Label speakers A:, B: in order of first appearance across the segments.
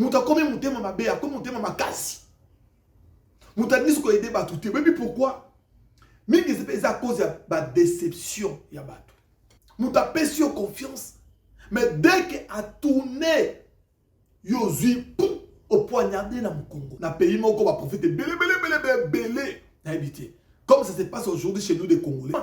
A: Mouta comme mouté mama bé, comme mouté mama kasi. Mouta dit ce qu'on aide batou. Mais puis pourquoi? Mais c'est à cause de la déception ya batou. Mouta pèse sur confiance. Mais dès qu'il a tourné, Yozui pou au poignardé dans mon Congo. Dans le pays où on va profiter belé. Comme ça se passe aujourd'hui chez nous des Congolais.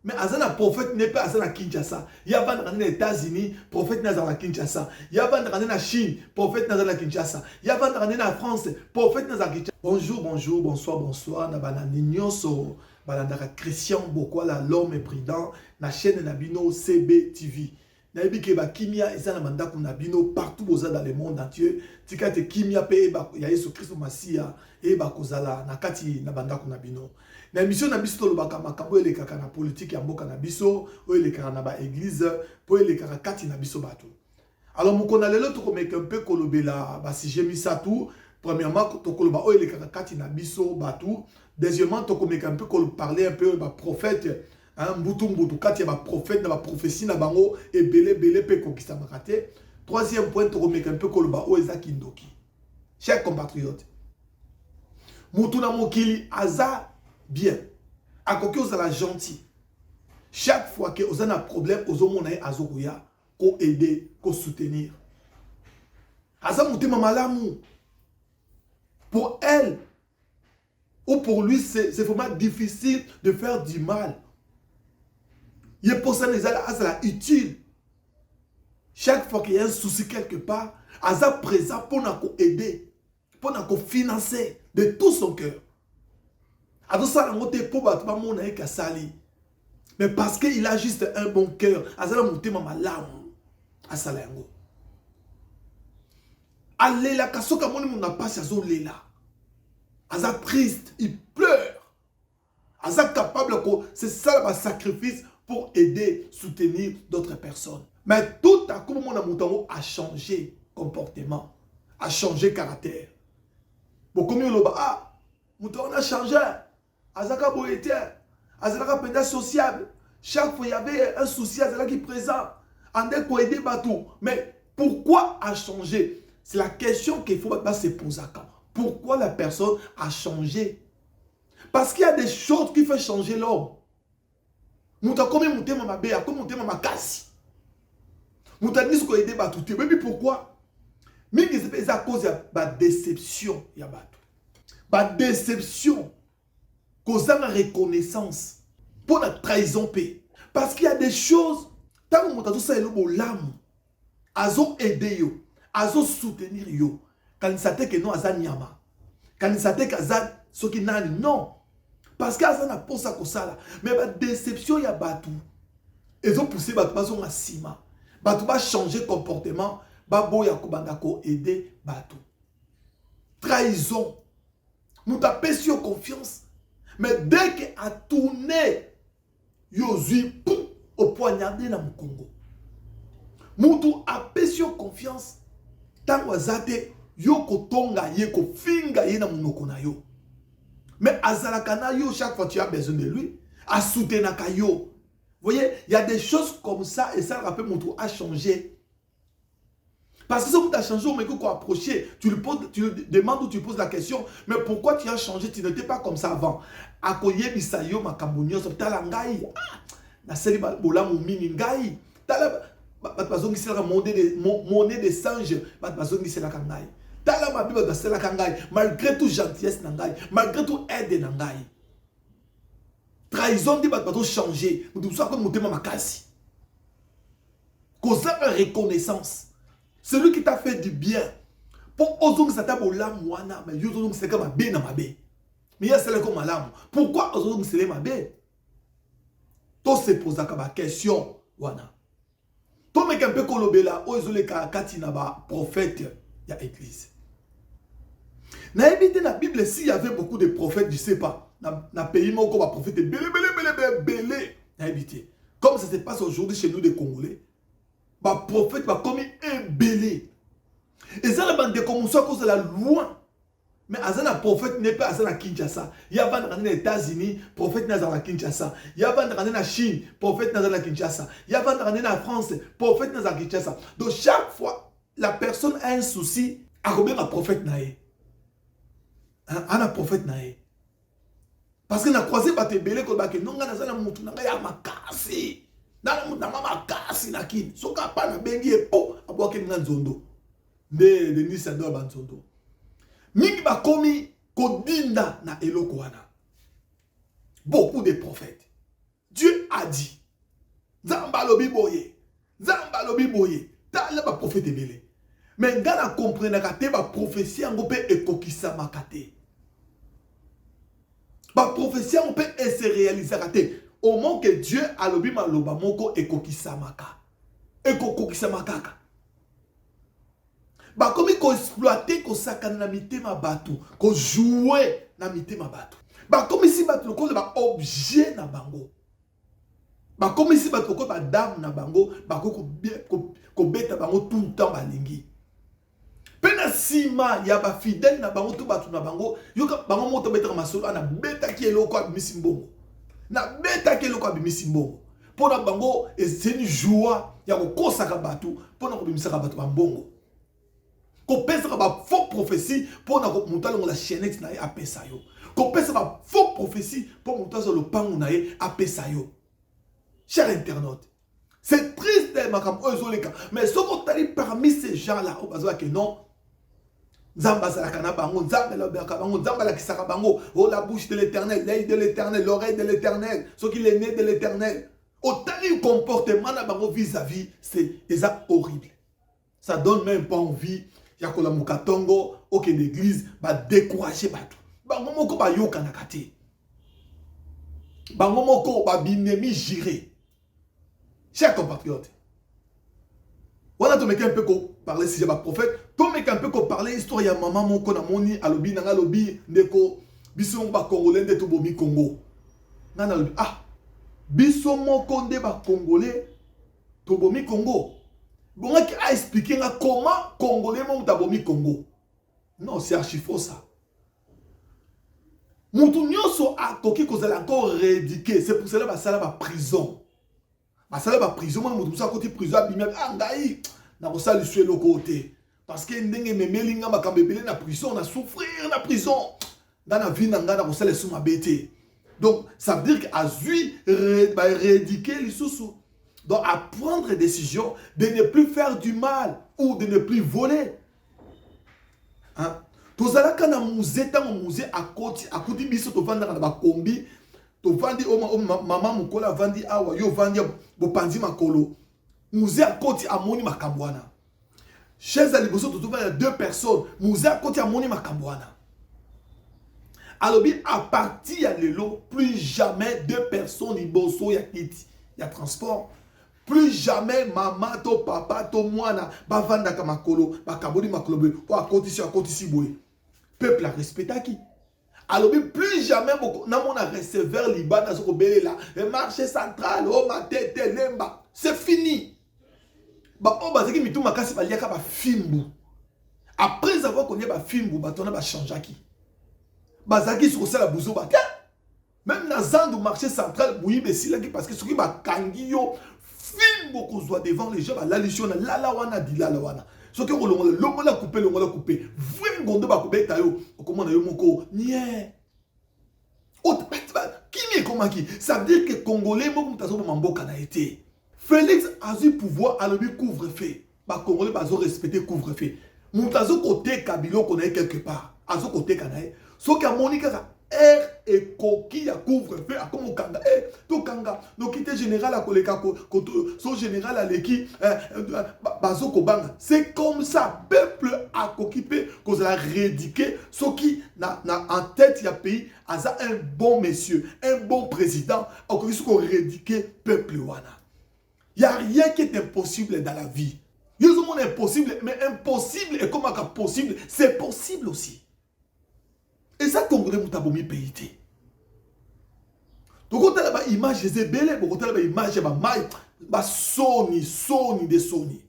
A: Mais Azana prophète n'est pas Azana Kinshasa. Il y a dans les États-Unis, prophète n'est pas Kinshasa. Il y a dans la Chine, prophète n'est pas Kinshasa. Il y a dans la France, prophète n'est pas Kinshasa. Bonjour, bonjour, bonsoir, bonsoir. Nabana Nignoso, Balandara Christian Bokwala, l'homme est prudent. La chaîne Nabino CB TV. Nayebi ke ba kimia eza na mandaku na bino partout boza dans le monde entier. Tika te kimia pe ba ya Yesu Christ Masia e ba kozala na kati na bandaku na bino. Na émission na biso lobaka makambo elekaka na politique ya mboka na biso, o elekaka na ba église, po elekaka kati na biso bato. Alors mukona lelo to komeka un peu kolobela ba sujet misatu. Premièrement to koloba o elekaka kati na biso bato. Deuxièmement to komeka un peu parler un peu ba prophète. Mbutu kati ya ba prophète na ba prophétie na bango et belé pe kokisa makate. Troisième point to remeka un peu koloba o eza kindoki. Chers compatriotes, mutu na mokili aza bien. Akoki ozala gentil. Chaque fois que ozana problème ozomona azokoya ko aider, ko soutenir. Aza mutema malamu. Pour elle ou pour lui c'est vraiment difficile de faire du mal. Il est pour ça que c'est utile. Chaque fois qu'il y a un souci quelque part, Aza présent pour nous aider, pour nous financer de tout son cœur. Mais parce qu'il a juste un bon cœur, Aza la monté ma larme à Salango. Allez la kasoka moni mon n'a pas sa zone là. Aza triste, il pleure. Aza capable c'est ça le sacrifice pour aider, soutenir d'autres personnes. Mais tout à coup, mon amour a changé comportement, a changé caractère. Bon, comme il a on a changé. Azaka boyete, Azaka penda sociable. Chaque fois il y avait un souci, Azaka qui est présent. Andé pour aider bateau. Mais pourquoi a changé? C'est la question qu'il faut se poser. Pourquoi la personne a changé? Parce qu'il y a des choses qui font changer l'homme. Mouta comme mouté mama bé, comme mouté mama kasi. Mouta dit ce qu'on aide batou. Mais puis pourquoi? Mais c'est à cause de la déception ya batou. La déception cause de la reconnaissance pour la trahison paix. Parce qu'il y a des choses tant que mouta tout ça est le l'âme. Azo aider yo, azo soutenir yo. Quand il s'attend que non aza nyama. Quand il s'attend que aza ce qui n'a non. Parce qu'il y a un ça comme ça. Mais la déception, il y a batou. Ils ont poussé batou, ils ont sima. Batou va changer comportement. Babo ya kubandako aider batou. Trahison. Nous tapons sur confiance. Mais dès qu'il a tourné, Yozui pou au poignardé dans mon Congo. Moutou a sur confiance. Tant wazate yoko tonga yeko finga yena munoko na yo. Mais Azalakana yo, chaque fois tu as besoin de lui, à soutenir yo. Vous voyez, il y a des choses comme ça et ça rappelle mon tour a changé. Parce que ça vous a changé, mais qu'on approcher, tu lui demandes ou tu poses la question, mais pourquoi tu as changé, tu n'étais pas comme ça avant. Akoye bisayo makambunyo, talangai, na seli bola mumini ngai, tala bazongi sela monnaie des singes, bazongi sela kangai. Malgré toute gentillesse, malgré toute aide, trahison dit que changer. Nous devons comme monter ma casse. Cause de reconnaissance. Celui qui t'a fait du bien. Pour ozong ça t'a beau la moana, mais ozong c'est comme ma bé na ma bé. Mais il y a celle comme ma lame. Pourquoi ozong c'est ma bé? Tout se pose la question. Wana. Tout mec un peu kolobela, ozole kakati na ba prophète ya église. Na la Bible, s'il y avait beaucoup de prophètes, je ne sais pas, na pays où on va prophéter, belé. Comme ça se passe aujourd'hui chez nous, des Congolais, les prophètes va comme un belé. Et ça, les commencé à cause de la loin. Mais un prophète n'est pas à Kinshasa. Il y a dans les États-Unis, prophète n'est pas à Kinshasa. Il y a dans la Chine, prophète n'est pas à Kinshasa. Il y a dans la France, prophète n'est pas à Kinshasa. Donc chaque fois, la personne a un souci. A combien un prophète naé? Un prophète naé. Parce que na croisé ba te belé ko ba ke non nga na mutu na ya makasi. Na mutu na makasi na kin. Soka pa na bengi epo abo ke nga nzondo. Nde de nisa do ba nzondo. Mingi ba komi ko dinda na eloko wana. Beaucoup de prophètes. Dieu a dit. Zamba lobi boye. Zamba lobi boye. Ta la ba prophète belé. Mais ngana comprendre ka te ba prophétie ngo pe ekokisa makate. Ba prophétie ngo pe se réaliser ka te. Au moment que Dieu a lobi maloba moko ekokisa maka. Ekokisa makaka. Ba komi ko exploiter ko sakana na mitema batu, ko jouer na mitema batu. Ba komi si batu ko ba objet na bango. Ba komi si batu ko ba dame na bango, ba ko beta bango tout le temps balingi. Pena sima ya ba fidèle na bango tout batu na bango, yoka bango moto beta masolo na beta ki eloko abimisi mbongo. Na beta ki eloko abimisi mbongo. Pona bango c'est une joie ya ko kosaka batu, pona ko bimisa batu ba mbongo. Ko pesa ba faux prophétie pona ko mutalo la chaînette na ya pesa yo. Ko pesa ba faux prophétie pour mutalo le pangu na ye a pesa yo. Cher internaute, c'est triste mais ce qu'on t'a dit parmi ces gens-là, on va que non, Zamba Salakana Bango, Zamba Bango, Zamba la Kisaka Bango, oh la bouche de l'éternel, l'œil de l'éternel, l'oreille de l'éternel, ce qui est né de l'éternel. Autant de comportement na Bango vis-à-vis, c'est horrible. Ça donne même pas envie, il y a que la Mukatongo, ok l'église, va décourager Batou. Bango Moko ba yoka nakate. Bango Moko ba binemi jiré. Chers compatriotes, voilà tu me un peu parler si j'ai pas prophète, tu me un peu parler histoire ya maman mon kona moni alobi nanga lobi ndeko biso ba congolais nde to bomi Congo. Nana lobi ah biso moko nde ba congolais to bomi Congo. Bon qui a expliqué comment congolais mon ta bomi Congo. Non, c'est archi faux ça. Mutu nyoso a koki kozala encore rééduqué, c'est pour cela ba sala ba prison. Basala ba prison moi mutu sa côté prison abimia ngai na kosala sué le côté parce que ndenge memeli nga makambebele na prison na souffrir na prison dans la vie na nga na kosala suma bête. Donc ça veut dire qu'azui ba rééduquer les sous donc à prendre des décisions de ne plus faire du mal ou de ne plus voler. Hein? Tozalaka na musée tango musée à côté biso to vanda na ba kombi. To vandi maman mukola vandi awa yo vandi bopanzi makolo musée à côté amoni makambwana chez aliboso to trouver deux personnes musée à côté amoni makambwana alobi à partir de lelo plus jamais deux personnes liboso ya kiti ya transport plus jamais maman to papa to mwana bavanda ka makolo bakabodi makolo be o à côté si boye peuple a respecté. Alors plus jamais on a recevoir Liban dans le marché central, oh ma tête, lemba, c'est fini. Après avoir connu ba film, on a changé qui. Bazaki sur ça la bouzo ba. Même dans le marché central, oui, mais si parce que ce qui va kangio film beaucoup soit devant les gens la lition la la wana di la la wana. Ce que l'homme l'a coupé, l'homme l'a coupé. Vrai gondo ba coupé tayo. Comment na yo moko nie. Qui est comment qui? Ça veut dire que Congolais mboka na été. Félix a eu pouvoir à le couvre-feu. Ba Congolais ba zo respecter couvre-feu. Moutazo côté Kabilo connaît quelque part. Azo côté Kanae. So ka Monica et coquille à couvre-feu à comme kanga to kanga no kité général à koleka ko so général à l'équipe bazo kobanga c'est comme ça peuple a occupé cause la rééduquer ce qui na en tête il y a pays asa un bon monsieur un bon président a rééduquer peuple wana il y a rien qui est impossible dans la vie il y a monde impossible mais impossible et comment possible c'est possible aussi. Et ça, Congolais, nous avons mis pays. Donc, on a une image de Zébélé, on a une image de Sony.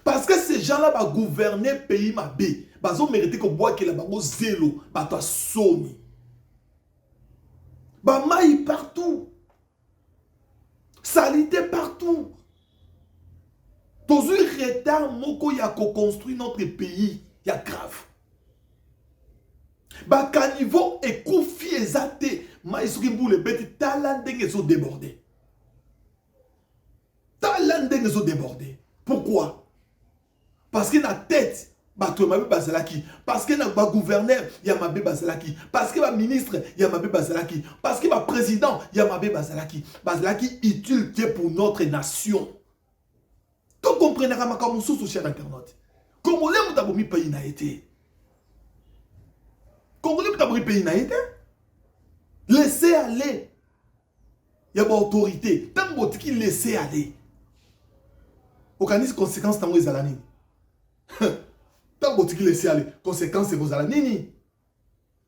A: Parce que ces gens-là vont gouverner le pays, ils ont mérité qu'on boit qu'il y ait zélo, ils Sony. Maï partout. Salité partout. Tous les retards, moko ya construit notre pays. Il y a grave. Bakanivo et Koufi ezate. Maïsouki le bête talandeng sont débordés. Talandeng sont débordés. Pourquoi? Parce qu'il a tête. Parce qu'il y a un gouverneur, il y a Mabé Bazalaki. Parce qu'il y a un ministre, il y a Mabé Bazalaki. Parce qu'il y a un président, il y a Mabé Bazalaki. Bazalaki utile Dieu pour notre nation. Tu comprenez comment sous cher internaute. Comment les mutabomi pays n'a été. Comment les mutabomi pays n'a été. Laissez aller. Il y a une autorité. Tant que laissez aller. Aucune conséquence dans les années. Tant que tu laisses aller, conséquence c'est Rosalani. Nini.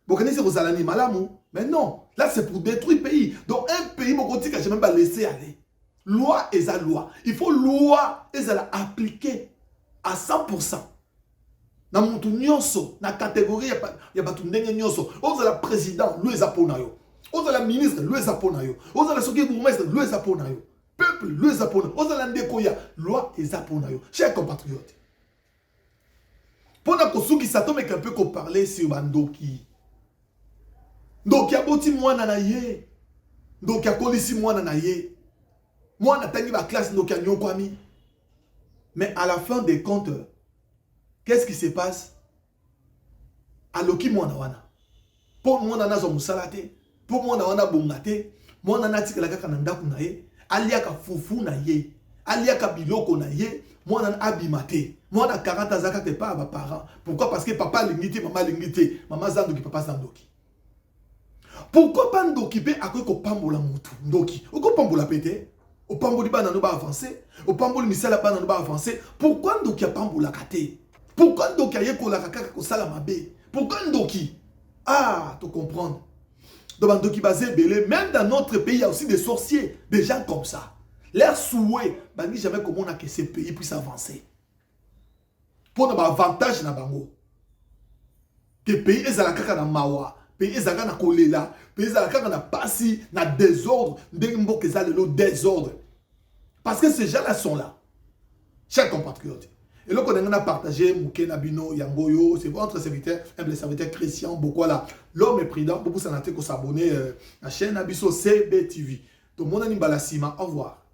A: Vous connaissez Rosalani Malamou. Mais non, là c'est pour détruire le pays. Donc un pays, mon côté, je ne même pas laisser aller. Loi est la loi. Il faut loi et la appliquer à 100%. Dans mon tout nyonso, dans la catégorie, il n'y a pas tout nyonso. Vous êtes le président, lui est aponayo. Vous êtes le ministre, lui est aponayo. Vous êtes le secrétaire bourgmestre, lui est aponayo. Peuple, lui est aponayo. Vous êtes l'andekoya, loi est aponayo. Chers compatriotes. Pendant que ceux qui s'attendent un peu qu'on parlait sur Bandoki. Donc il y a beaucoup de moi nanaye. Donc il y a colisi moi nanaye. Moi n'attendais ma classe donc il y a nyonkwami. Mais à la fin des comptes, qu'est-ce qui se passe? Aloki moi nawana. Pour moi nana zo musalate. Pour moi nawana bongate. Moi nana tika la kaka nanda kunaye. Aliaka fufu naye. Aliaka biloko naye. Moi nan abimate. Moi na 40 ans zaka te pas à mes parents. Pourquoi? Parce que papa l'ingité, maman l'ingité. Maman zandoki, papa zandoki. Pourquoi pas ndokipe à quoi qu'on pambola moutou? Ndoki. Ou qu'on pambola pété? Au pamboli ba nano ba avancer? Au pamboli misala ba nano ba avancer? Pourquoi ndoki a pambola kate? Pourquoi ndoki a yeko la kaka ko sala mabe? Pourquoi ndoki? Ah, tu comprends. Dans ndoki basé belé, même dans notre pays, il y a aussi des sorciers, des gens comme ça. Leur souhait, bangi jamais comment on a que ces pays puissent avancer. Pour avoir avantage na bango. Que pays ezala kaka na mawa, pays ezala na kolela, pays ezala kaka na pasi, na désordre, ndembo kezala le désordre. Parce que ces gens-là sont là. Chers compatriotes. Et là, on a partagé Mouké Nabino, Yangoyo, c'est votre serviteur, humble serviteur Christian, beaucoup là. L'homme est prudent, beaucoup s'en a été qu'on s'abonner à la chaîne Abisso CBTV. Donc, mon ami Balasima, au revoir.